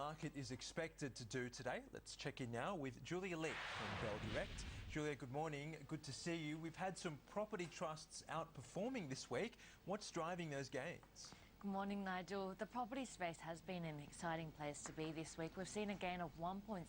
market is expected to do today? Let's check in now with Julia Lee from Bell Direct. Julia, good morning. Good to see you. We've had some property trusts outperforming this week. What's driving those gains? Good morning, Nigel. The property space has been an exciting place to be this week. We've seen a gain of 1.6%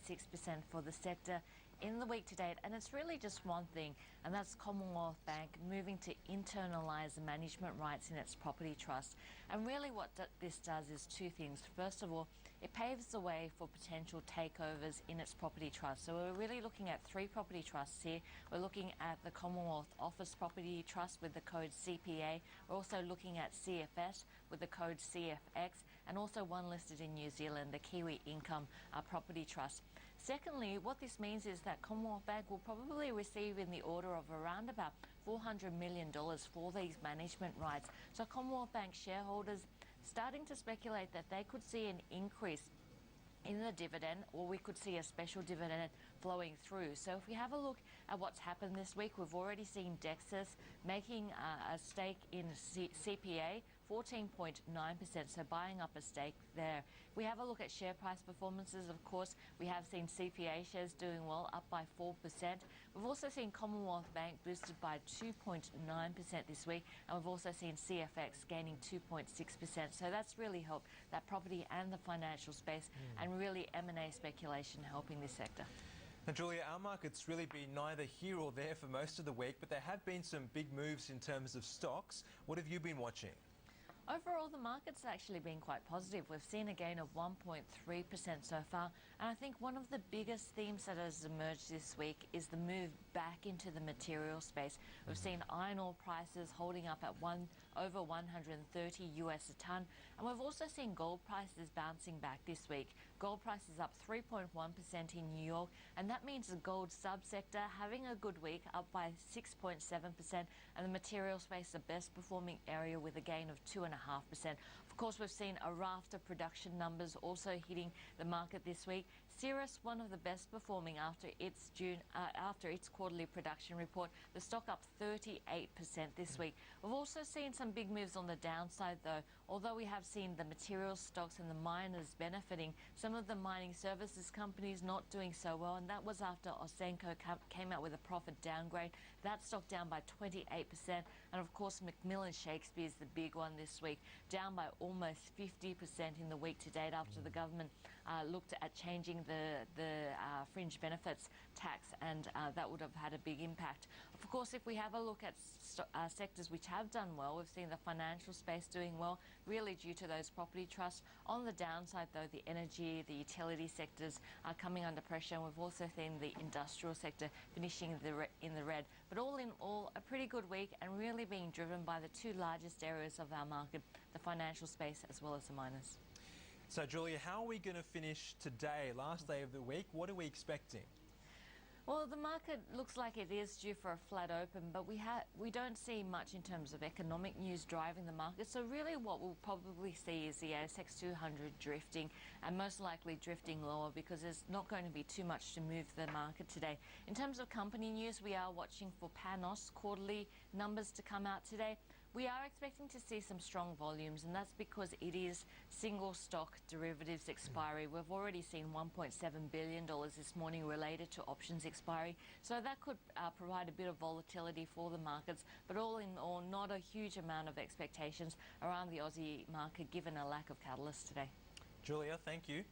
for the sector in the week to date, and it's really just one thing, and that's Commonwealth Bank moving to internalise the management rights in its property trust. And really what this does is two things. First of all, it paves the way for potential takeovers in its property trust. So we're really looking at three property trusts here. We're looking at the Commonwealth Office Property Trust with the code CPA. We're also looking at CFS with the code CFX, and also one listed in New Zealand, the Kiwi Income Property Trust. Secondly, what this means is that Commonwealth Bank will probably receive in the order of around about $400 million for these management rights. So Commonwealth Bank shareholders starting to speculate that they could see an increase in the dividend, or we could see a special dividend flowing through. So if we have a look at what's happened this week, we've already seen Dexus making a stake in CPA, 14.9%, so buying up a stake there. If we have a look at share price performances, of course, we have seen CPA shares doing well, up by 4%. We've also seen Commonwealth Bank boosted by 2.9% this week, and we've also seen CFX gaining 2.6%. So that's really helped that property and the financial space, and really M&A speculation helping this sector. Now, Julia, our market's really been neither here or there for most of the week, but there have been some big moves in terms of stocks. What have you been watching? Overall, the market's actually been quite positive. We've seen a gain of 1.3% so far, and I think one of the biggest themes that has emerged this week is the move back into the material space. We've seen iron ore prices holding up at over 130 US a tonne, and we've also seen gold prices bouncing back this week. Gold prices up 3.1% in New York, and that means the gold subsector having a good week, up by 6.7%, and the material space the best performing area with a gain of 2.5%. Of course, we've seen a raft of production numbers also hitting the market this week. Cirrus, one of the best performing after its quarterly production report. The stock up 38% this week. We've also seen some big moves on the downside, though. Although we have seen the materials stocks and the miners benefiting, some of the mining services companies not doing so well, and that was after Ausenco came out with a profit downgrade. That stock down by 28%, and of course McMillan Shakespeare is the big one this week, down by almost 50% in the week to date after the government looked at changing the fringe benefits tax, and that would have had a big impact. Of course, if we have a look at sectors which have done well, we've seen the financial space doing well, really due to those property trusts. On the downside, though, the energy, the utility sectors are coming under pressure, and we've also seen the industrial sector finishing in the red. But all in all, a pretty good week, and really being driven by the two largest areas of our market, the financial space as well as the miners. So, Julia, how are we going to finish today, last day of the week? What are we expecting? Well, the market looks like it is due for a flat open, but we don't see much in terms of economic news driving the market. So really what we'll probably see is the ASX 200 drifting, and most likely drifting lower, because there's not going to be too much to move the market today. In terms of company news, we are watching for Panos quarterly numbers to come out today. We are expecting to see some strong volumes, and that's because it is single stock derivatives expiry. We've already seen $1.7 billion this morning related to options expiry, so that could provide a bit of volatility for the markets, but all in all, not a huge amount of expectations around the Aussie market given a lack of catalyst today. Julia, thank you.